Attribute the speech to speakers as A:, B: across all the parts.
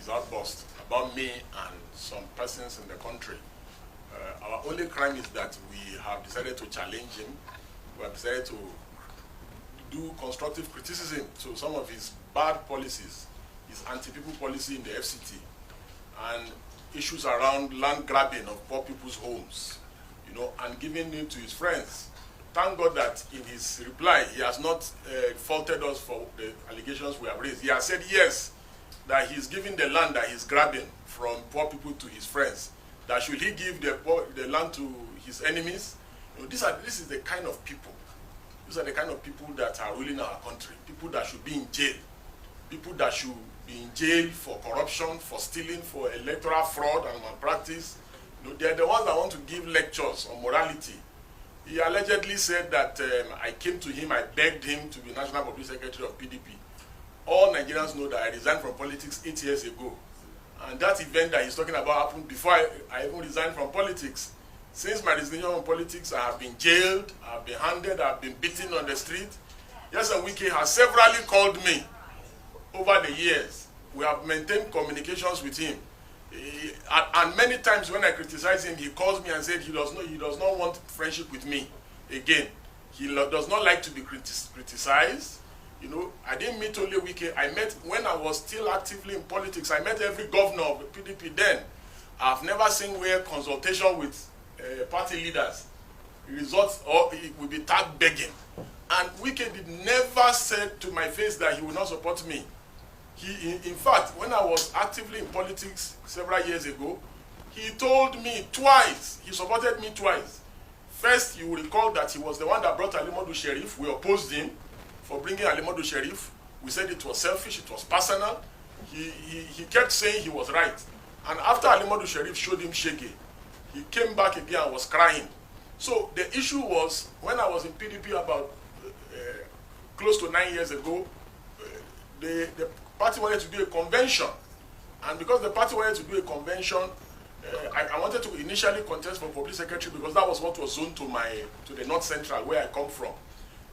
A: his outburst about me and some persons in the country. Our only crime is that we have decided to challenge him. We have decided to do constructive criticism to some of his bad policies, his anti-people policy in the FCT, and issues around land grabbing of poor people's homes, and giving it to his friends. Thank God that in his reply, he has not faulted us for the allegations we have raised. He has said yes, that he's giving the land that he's grabbing from poor people to his friends. That should he give the land to his enemies? This is the kind of people. These are the kind of people that are ruling our country. People that should be in jail. People that should be in jail for corruption, for stealing, for electoral fraud and malpractice. They're the ones that want to give lectures on morality. He allegedly said that I came to him, I begged him to be National Public Secretary of PDP. All Nigerians know that I resigned from politics 8 years ago. And that event that he's talking about happened before I even resigned from politics. Since my resignation from politics, I have been jailed, I have been handed, I have been beaten on the street. Yes, and Wike has severally called me over the years. We have maintained communications with him. And many times when I criticize him, he calls me and said he does not want friendship with me again. He does not like to be criticized. I didn't meet only Wike. I met, when I was still actively in politics, I met every governor of the PDP then. I've never seen where consultation with party leaders results or it will be tagged begging. And Wike did never said to my face that he would not support me. In fact, when I was actively in politics several years ago, he told me twice, he supported me twice. First, you will recall that he was the one that brought Alimodu Sheriff. We opposed him for bringing Alimodu Sheriff. We said it was selfish, it was personal. He kept saying he was right. And after Alimodu Sheriff showed him shege, he came back again and was crying. So the issue was, when I was in PDP about close to 9 years ago, the party wanted to do a convention. And because the party wanted to do a convention, I wanted to initially contest for public secretary because that was what was zoned to the North Central, where I come from.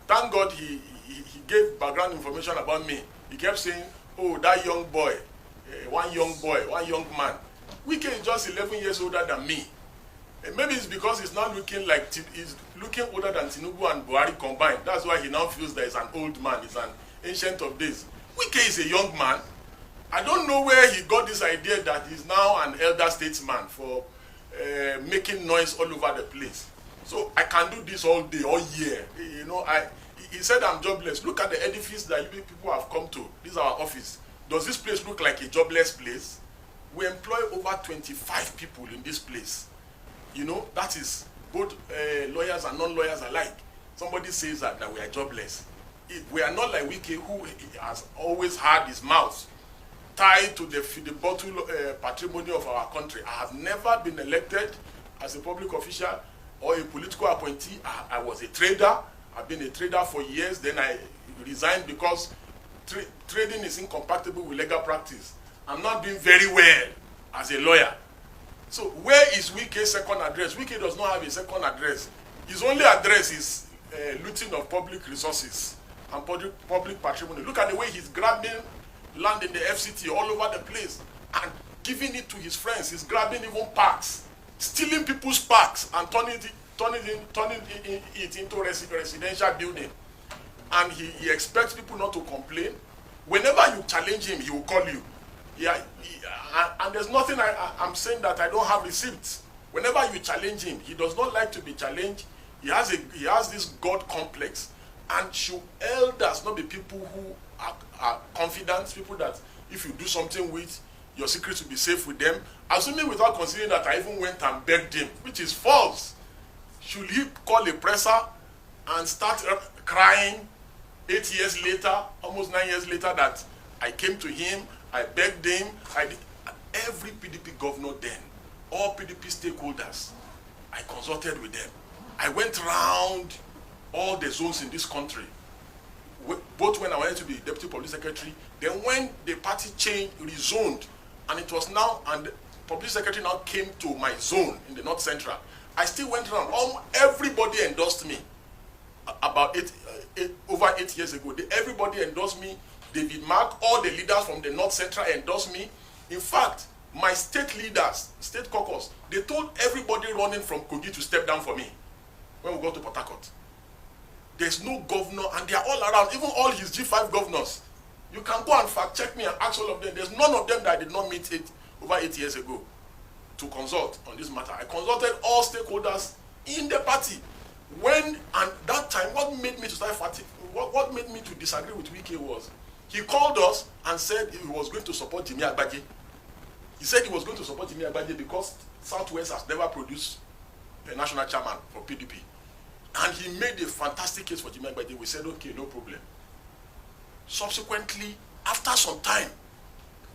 A: Thank God he gave background information about me. He kept saying, oh, that young boy, one young man. Wike is just 11 years older than me. Maybe it's because he's not looking like, he's looking older than Tinubu and Buhari combined. That's why he now feels that he's an old man, he's an ancient of days. Wike is a young man. I don't know where he got this idea that he's now an elder statesman for making noise all over the place. So I can do this all day, all year. He said I'm jobless. Look at the edifice that you people have come to. This is our office. Does this place look like a jobless place? We employ over 25 people in this place. That is both lawyers and non-lawyers alike. Somebody says that we are jobless. We are not like Wike, who has always had his mouth tied to the bottle patrimony of our country. I have never been elected as a public official or a political appointee. I was a trader. I've been a trader for years. Then I resigned because trading is incompatible with legal practice. I'm not doing very well as a lawyer. So where is Wike's second address? Wike does not have a second address. His only address is looting of public resources and public patrimony. Look at the way he's grabbing land in the FCT all over the place and giving it to his friends. He's grabbing even parks, stealing people's parks and turning it into residential building. And he expects people not to complain. Whenever you challenge him, he will call you. And there's nothing I'm saying that I don't have receipts. Whenever you challenge him, he does not like to be challenged. He has this God complex. And should elders not be people who are confident, people that if you do something with, your secrets will be safe with them, assuming without considering that I even went and begged him, which is false. Should he call a presser and start crying 8 years later, almost 9 years later, that I came to him, I begged him, every PDP governor then, all PDP stakeholders, I consulted with them. I went around all the zones in this country, both when I wanted to be deputy public secretary, then when the party changed, rezoned, and it was now, and the public secretary now came to my zone in the North Central, I still went around. Everybody endorsed me. About over 8 years ago, everybody endorsed me. David Mark, all the leaders from the North Central endorsed me. In fact, my state leaders, state caucus, they told everybody running from Kogi to step down for me when we got to Port Harcourt. There's no governor, and they are all around, even all his G5 governors. You can go and fact check me and ask all of them. There's none of them that I did not meet over 8 years ago to consult on this matter. I consulted all stakeholders in the party. And that time, what made me to start fighting, what made me to disagree with Wike was, he called us and said he was going to support Jimi Agbaje. He said he was going to support Jimi Agbaje because Southwest has never produced a national chairman for PDP. And he made a fantastic case for Jimi Agbaje. We said, okay, no problem. Subsequently, after some time,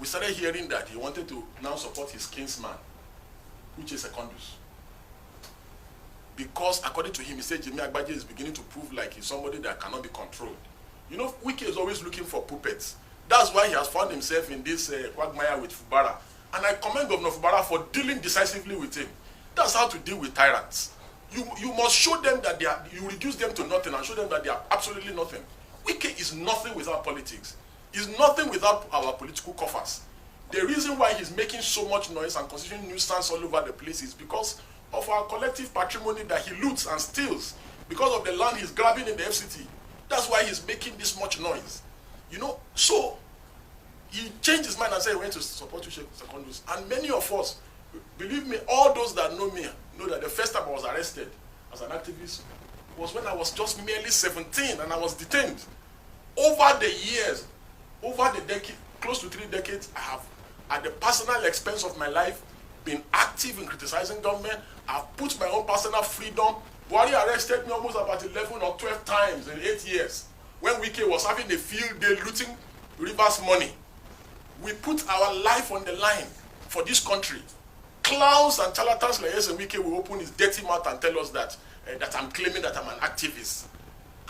A: we started hearing that he wanted to now support his kinsman, Uche Secondus. Because according to him, he said Jimi Agbaje is beginning to prove like he's somebody that cannot be controlled. You know, Wike is always looking for puppets. That's why he has found himself in this quagmire with Fubara. And I commend Governor Fubara for dealing decisively with him. That's how to deal with tyrants. You must show them that you reduce them to nothing and show them that they are absolutely nothing. Wike is nothing without politics. He's nothing without our political coffers. The reason why he's making so much noise and constituting nuisance all over the place is because of our collective patrimony that he loots and steals, because of the land he's grabbing in the FCT. That's why he's making this much noise. You know, so he changed his mind and said he went to support Uche Secondus. And many of us, believe me, all those that know me, know that the first time I was arrested as an activist was when I was just merely 17 and I was detained. Over the years, over the decade, close to 3 decades, I have, at the personal expense of my life, been active in criticizing government. I've put my own personal freedom. Buhari arrested me almost about 11 or 12 times in 8 years. When Wike was having a field day looting Rivers money. We put our life on the line for this country. Clowns and charlatans like Yes and Wike will open his dirty mouth and tell us that I'm claiming that I'm an activist.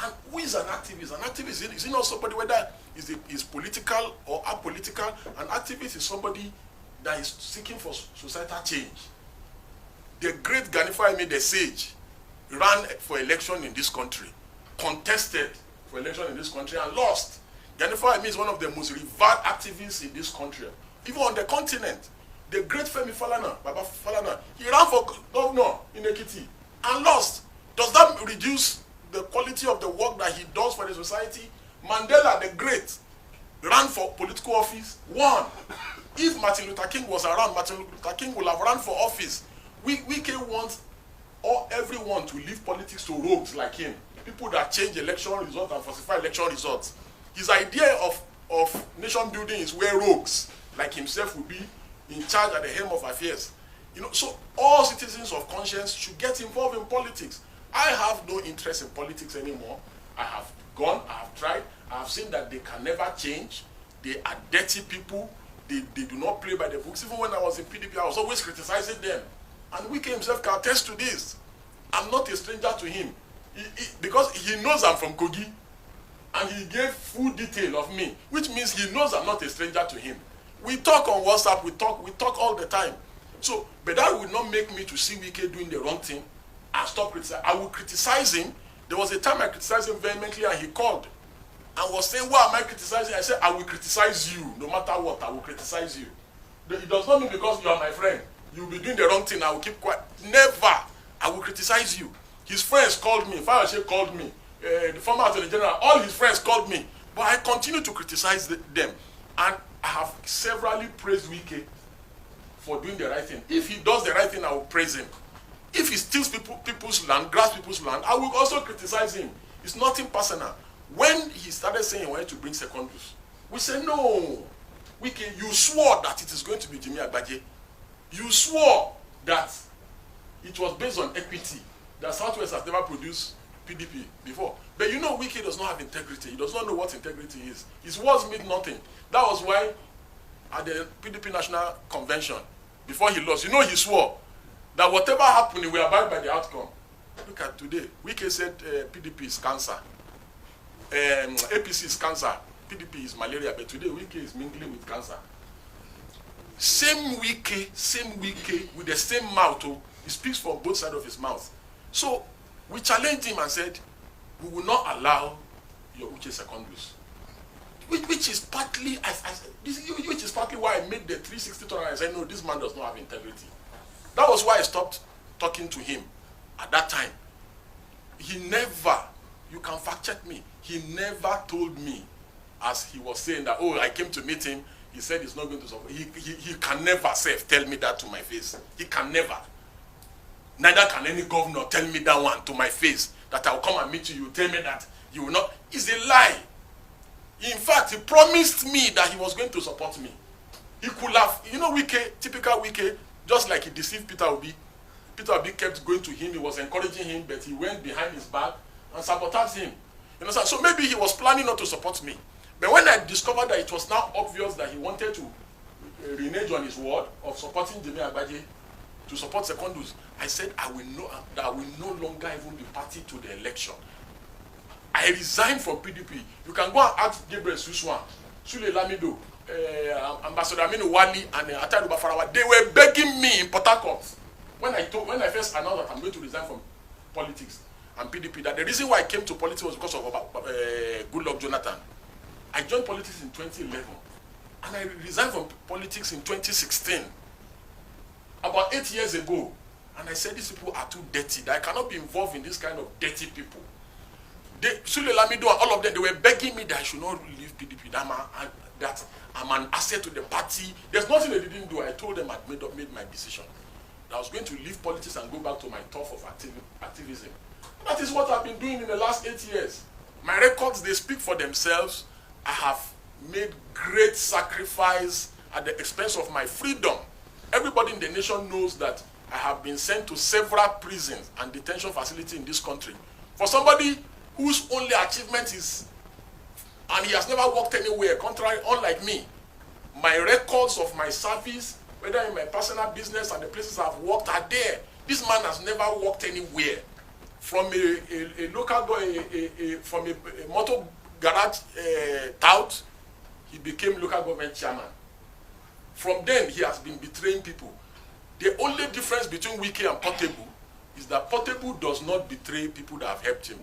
A: And who is an activist? An activist is not somebody whether is political or apolitical. An activist is somebody that is seeking for societal change. The great Ganifa the sage ran for election in this country, contested for election in this country and lost. Ganifa is one of the most revered activists in this country, even on the continent. The great Femi Falana, Baba Falana, he ran for governor in Ekiti and lost. Does that reduce the quality of the work that he does for the society? Mandela the Great ran for political office, won. If Martin Luther King was around, Martin Luther King would have run for office. Wike wants everyone to leave politics to rogues like him, people that change election results and falsify election results. His idea of nation building is where rogues like himself will be in charge at the helm of affairs. You know, so all citizens of conscience should get involved in politics. I have no interest in politics anymore. I have gone, I have tried, I have seen that they can never change. They are dirty people. They do not play by the books. Even when I was in PDP, I was always criticizing them. And Wike himself can attest to this. I'm not a stranger to him. Because he knows I'm from Kogi. And he gave full detail of me, which means he knows I'm not a stranger to him. We talk on WhatsApp, we talk all the time. So, but that would not make me to see Wike doing the wrong thing and stop criticizing. I will criticize him. There was a time I criticized him vehemently and he called and was saying, why am I criticizing? I said, I will criticize you. No matter what, I will criticize you. It does not mean because you are my friend, you will be doing the wrong thing, I will keep quiet. Never. I will criticize you. His friends called me. Fayose called me. The former Attorney General, all his friends called me. But I continue to criticize them. And I have severally praised Wike for doing the right thing. If he does the right thing, I will praise him. If he steals people's land, grabs people's land, I will also criticize him. It's nothing personal. When he started saying he wanted to bring Secondus, we said, no, Wike, you swore that it is going to be Jimi Agbaje. You swore that it was based on equity, that Southwest has never produced PDP before. But you know, Wike does not have integrity. He does not know what integrity is. His words mean nothing. That was why at the PDP National Convention, before he lost, you know, he swore that whatever happened, he will abide by the outcome. Look at today. Wike said PDP is cancer. APC is cancer. PDP is malaria. But today, Wike is mingling with cancer. Same Wike with the same mouth. Oh, he speaks from both sides of his mouth. So we challenged him and said, we will not allow your Uche Secondus. which is partly which is partly why I made the 360 turn and said, no, this man does not have integrity. That was why I stopped talking to him at that time. He never, you can fact check me, he never told me, as he was saying that, oh, I came to meet him, he said he's not going to support. He can never tell me that to my face. He can never. Neither can any governor tell me that one to my face, that I'll come and meet you, you tell me that you will not. It's a lie. In fact, he promised me that he was going to support me. He could have, you know, Wike, typical Wike, just like he deceived Peter Obi. Peter Obi kept going to him, he was encouraging him, but he went behind his back and sabotaged him. You know, so maybe he was planning not to support me. But when I discovered that it was now obvious that he wanted to renege on his word of supporting Jimmy Agbaje to support Secondus, I said I will no longer even be party to the election. I resigned from PDP. You can go and ask Gabriel Suswan, Sule Lamido, Ambassador Aminu Wali, and Atadu Bafarawa. They were begging me in Port Harcourt when I first announced that I'm going to resign from politics and PDP. That the reason why I came to politics was because of Goodluck Jonathan. I joined politics in 2011, and I resigned from politics in 2016. About 8 years ago, and I said these people are too dirty. That I cannot be involved in this kind of dirty people. Sule Lamido and all of them, they were begging me that I should not leave PDP, that I'm an asset to the party. There's nothing they didn't do. I told them I'd made my decision. That I was going to leave politics and go back to my turf of activism. That is what I've been doing in the last 8 years. My records, they speak for themselves. I have made great sacrifice at the expense of my freedom. Everybody in the nation knows that I have been sent to several prisons and detention facilities in this country. For somebody whose only achievement is, and he has never worked anywhere, contrary, unlike me, my records of my service, whether in my personal business and the places I've worked, are there. This man has never worked anywhere. From a local from a motor garage tout, he became local government chairman. From then, he has been betraying people. The only difference between Wike and Portable is that Portable does not betray people that have helped him.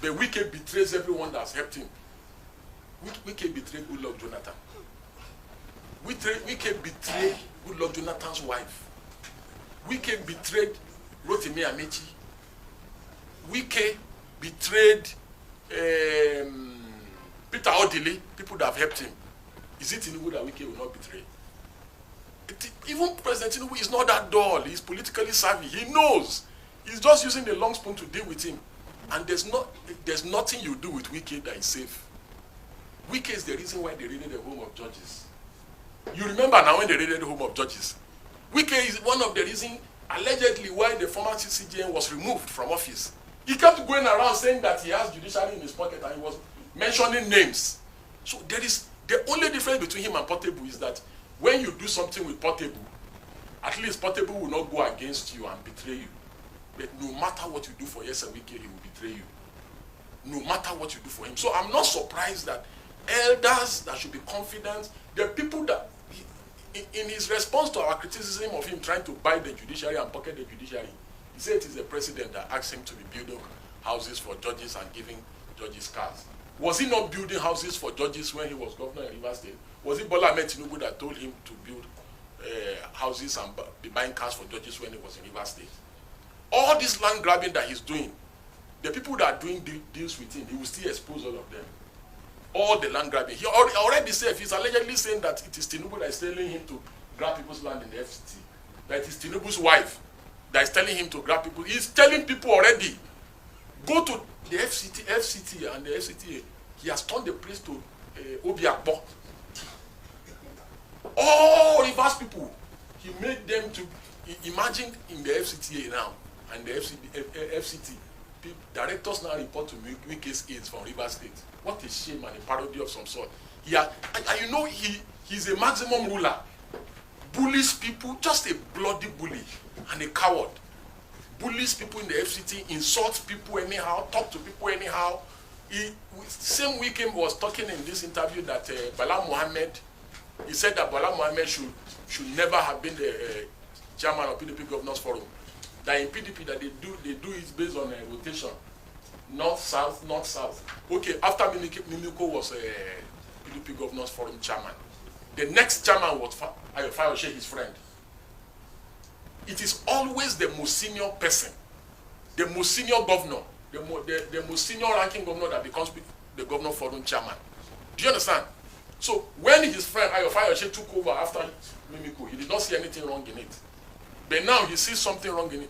A: But Wike betrays everyone that has helped him. Wike betrayed Goodluck Jonathan. Wike betrayed Goodluck Jonathan's wife. Wike betrayed Rotimi Amechi. Wike betrayed Peter Odili, people that have helped him. Is it Tinubu that Wike will not betray? Even President Tinubu is not that dull. He's politically savvy. He knows. He's just using the long spoon to deal with him. And there's nothing you do with Wike that is safe. Wike is the reason why they raided the home of judges. You remember now when they raided the home of judges. Wike is one of the reasons, allegedly, why the former CJN was removed from office. He kept going around saying that he has judiciary in his pocket and he was mentioning names. So there is the only difference between him and Portable is that when you do something with Portable, at least Portable will not go against you and betray you. But no matter what you do for Yesa Wike, he will betray you. No matter what you do for him. So I'm not surprised that elders that should be confident, the people that, in his response to our criticism of him trying to buy the judiciary and pocket the judiciary, he said it is the president that asked him to be building houses for judges and giving judges cars. Was he not building houses for judges when he was governor in Rivers State? Was it Bola Ahmed Tinubu that told him to build houses and be buying cars for judges when he was in Rivers State? All this land grabbing that he's doing, the people that are doing deals with him, he will still expose all of them. All the land grabbing. He already said, he's allegedly saying that it is Tinubu that is telling him to grab people's land in the FCT. That it is Tinubu's wife that is telling him to grab people. He's telling people already, go to the FCT and the FCTA. He has turned the place to Obi Akbo. All reverse people, he made them to imagine in the FCTA now and the FCT. Directors now report to Wike's aides from Rivers State. What a shame and a parody of some sort. And you know he's a maximum ruler. Bullies people, just a bloody bully and a coward. Bullies people in the FCT, insults people anyhow, talk to people anyhow. Same weekend was talking in this interview that Bala Mohammed, he said that Bala Mohammed should never have been the chairman of PDP Governors Forum. That in PDP that they do it based on rotation, north south. Okay, after Mimiko was PDP Governors Forum chairman. The next chairman was Fayose, his friend. It is always the most senior person, the most senior governor, the most senior ranking governor that becomes the Governor Forum chairman. Do you understand? So when his friend Fayose took over after Mimiko, he did not see anything wrong in it. But now he sees something wrong in it.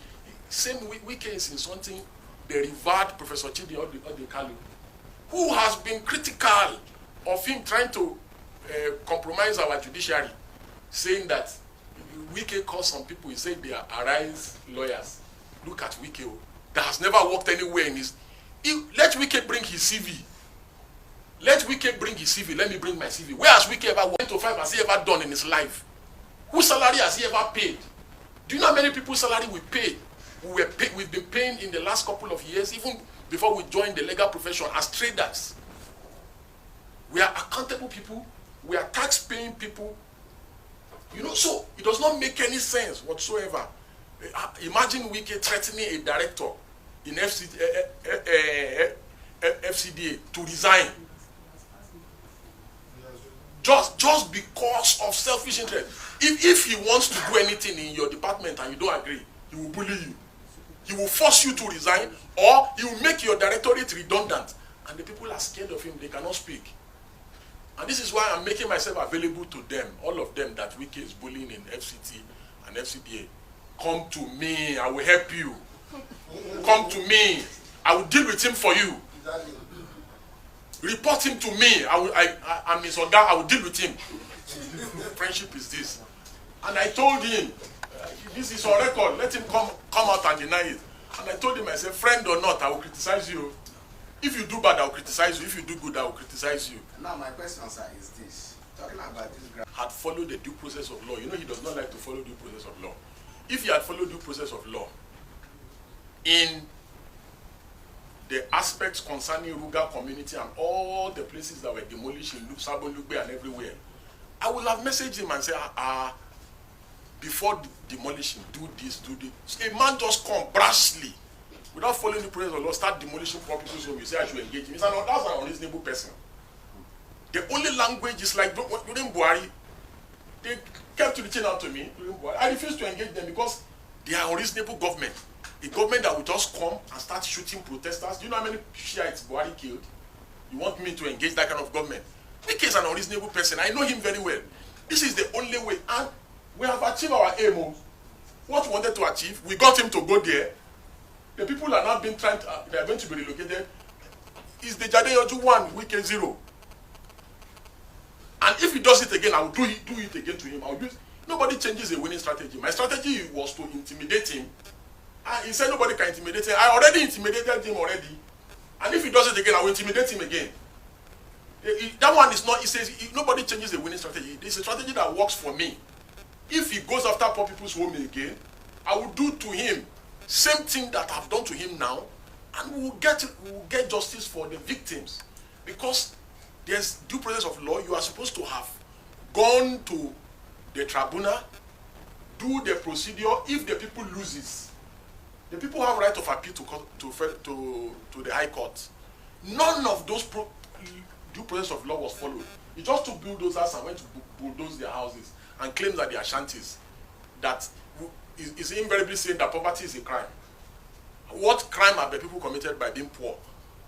A: Same Wike is insulting the revered Professor Chidi Odekalu, who has been critical of him trying to compromise our judiciary, saying that Wike calls some people, he said they are Arise lawyers. Look at Wike, that has never worked anywhere in his... Let Wike bring his CV. Let Wike bring his CV. Let me bring my CV. Where has Wike ever went to 5 has he ever done in his life? Whose salary has he ever paid? Do you know how many people's salary we pay? We've been paying in the last couple of years, even before we joined the legal profession as traders. We are accountable people. We are tax-paying people. You know, so it does not make any sense whatsoever. Imagine Wike threatening a director in FCDA to resign just because of selfish interest. If he wants to do anything in your department and you don't agree, he will bully you. He will force you to resign, or he will make your directorate redundant. And the people are scared of him. They cannot speak. And this is why I'm making myself available to them, all of them that Wike is bullying in FCT and FCDA. Come to me, I will help you. Come to me, I will deal with him for you. Report him to me, I'm his Oga, I will deal with him. Friendship is this. And I told him, this is on record, let him come out and deny it. And I told him, I said, friend or not, I will criticize you. If you do bad, I will criticize you. If you do good, I will criticize you.
B: Now my question, sir, is this. Talking about this grant.
A: Had followed the due process of law. You know he does not like to follow due process of law. If he had followed due process of law in the aspects concerning Ruga community and all the places that were demolished in Sabo Lugbe and everywhere, I would have messaged him and said, before demolition, do this, do this. A man just come brashly, without following the process of law, start demolishing properties home. You say I should engage him. That's an unreasonable person. The only language is like during Buhari, they kept reaching out to me during Buhari. I refused to engage them because they are unreasonable government. A government that will just come and start shooting protesters. Do you know how many Shiites Buhari killed? You want me to engage that kind of government? Wike is an unreasonable person. I know him very well. This is the only way. And we have achieved our aim. What we wanted to achieve, we got him to go there. The people are now being they are going to be relocated. Is the Deji Adeyanju 1, Wike 0. And if he does it again, I will do it again to him. Nobody changes a winning strategy. My strategy was to intimidate him. And he said nobody can intimidate him. I already intimidated him already. And if he does it again, I will intimidate him again. That one is not, he says, nobody changes a winning strategy. It's a strategy that works for me. If he goes after poor people's home again, I will do to him same thing that I've done to him now, and we will get justice for the victims. Because there's due process of law. You are supposed to have gone to the tribunal, do the procedure. If the people loses, the people have right of appeal to the High Court. None of those due process of law was followed. He just took bulldozers and went to bulldoze their houses and claims that they are shanties. That is invariably saying that poverty is a crime. What crime have the people committed by being poor?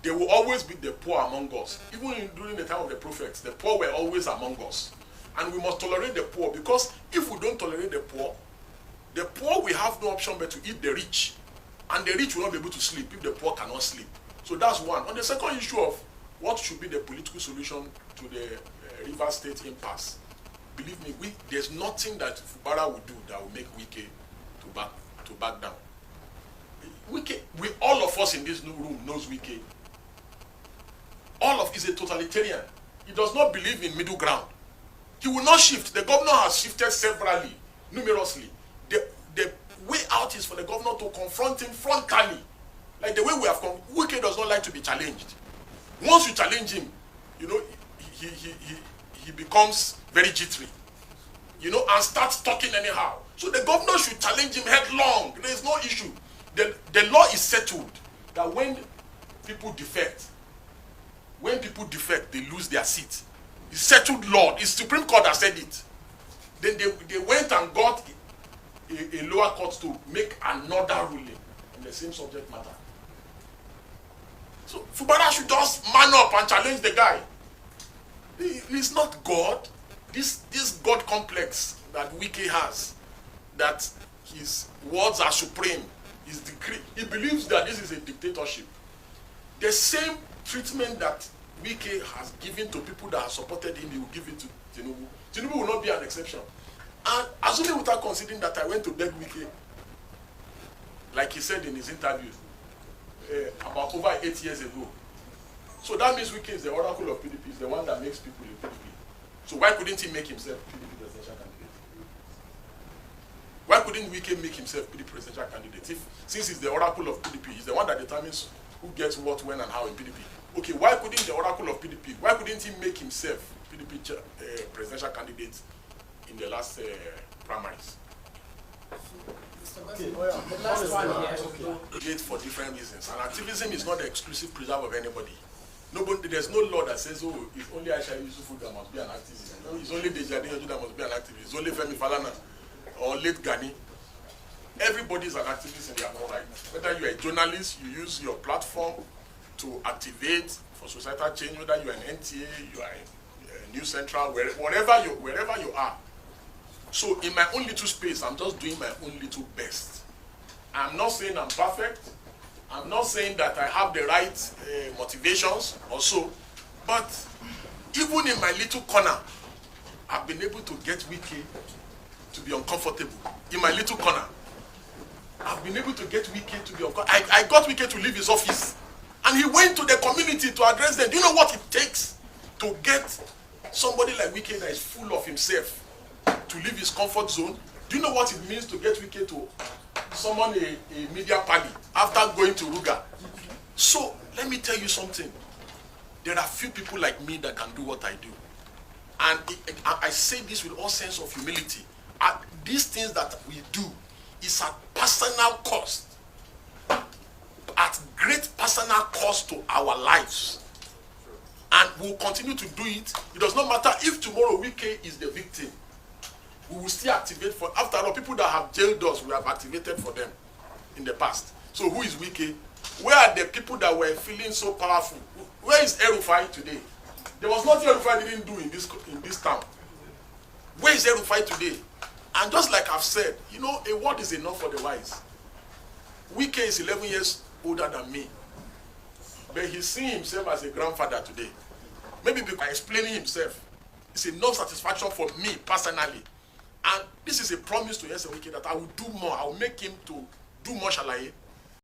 A: There will always be the poor among us. Even during the time of the prophets, the poor were always among us. And we must tolerate the poor, because if we don't tolerate the poor will have no option but to eat the rich. And the rich will not be able to sleep if the poor cannot sleep. So that's one. On the second issue of what should be the political solution to the River State impasse, believe me, there's nothing that Fubara will do that will make Wike to back down. Wike, all of us in this new room knows Wike. All of is a totalitarian. He does not believe in middle ground. He will not shift. The governor has shifted severally, numerously. The way out is for the governor to confront him frontally. Like the way we have come. Wike does not like to be challenged. Once you challenge him, you know, he becomes very jittery, you know, and starts talking anyhow. So the governor should challenge him headlong. There is no issue. The law is settled that when people defect, they lose their seat. It's settled law. It's Supreme Court that said it. Then they went and got a lower court to make another ruling in the same subject matter. So Fubara should just man up and challenge the guy. He's not God. This God complex that Wike has, that his words are supreme, his decree. He believes that this is a dictatorship. The same treatment that Wike has given to people that have supported him, he will give it to Tinubu. Tinubu will not be an exception. And assuming without considering that I went to beg Wike, like he said in his interview, about over 8 years ago. So that means Wike is the oracle of PDP, is the one that makes people in PDP. So why couldn't he make himself PDP presidential candidate? Why couldn't Wike make himself PDP presidential candidate? Since he's the oracle of PDP, he's the one that determines who gets what, when, and how in PDP. Okay, why couldn't the oracle of PDP, why couldn't he make himself PDP presidential candidate in the last primaries?
C: Okay. The last one here.
A: Okay. For different reasons. And activism is not the exclusive preserve of anybody. Nobody, there's no law that says, oh, if only Aisha Yusufu that must be an activist. It's only Deji Adeyanju that must be an activist. It's only Femi Falana or late Gani. Everybody is an activist in their own right. Whether you are a journalist, you use your platform to activate for societal change, whether you are an NTA, you are a News Central, wherever you are. So in my own little space, I'm just doing my own little best. I'm not saying I'm perfect. I'm not saying that I have the right motivations or so, but even in my little corner, I've been able to get Wike to be uncomfortable. In my little corner, I've been able to get Wike to be uncomfortable. I got Wike to leave his office, and he went to the community to address them. Do you know what it takes to get somebody like Wike that is full of himself to leave his comfort zone? Do you know what it means to get Wike to summon a media party after going to Ruga? So let me tell you something. There are few people like me that can do what I do. And I say this with all sense of humility. These things that we do is at personal cost. At great personal cost to our lives. And we'll continue to do it. It does not matter if tomorrow Wike is the victim. We will still activate for, after all, people that have jailed us, we have activated for them in the past. So who is Wike? Where are the people that were feeling so powerful? Where is El-Rufai today? There was nothing El-Rufai didn't do in this town. Where is El-Rufai today? And just like I've said, you know, a word is enough for the wise. Wike is 11 years older than me. But he's seeing himself as a grandfather today. Maybe by explaining himself, it's enough satisfaction for me personally. And this is a promise to Wike that I will do more. I will make him to do more shalaye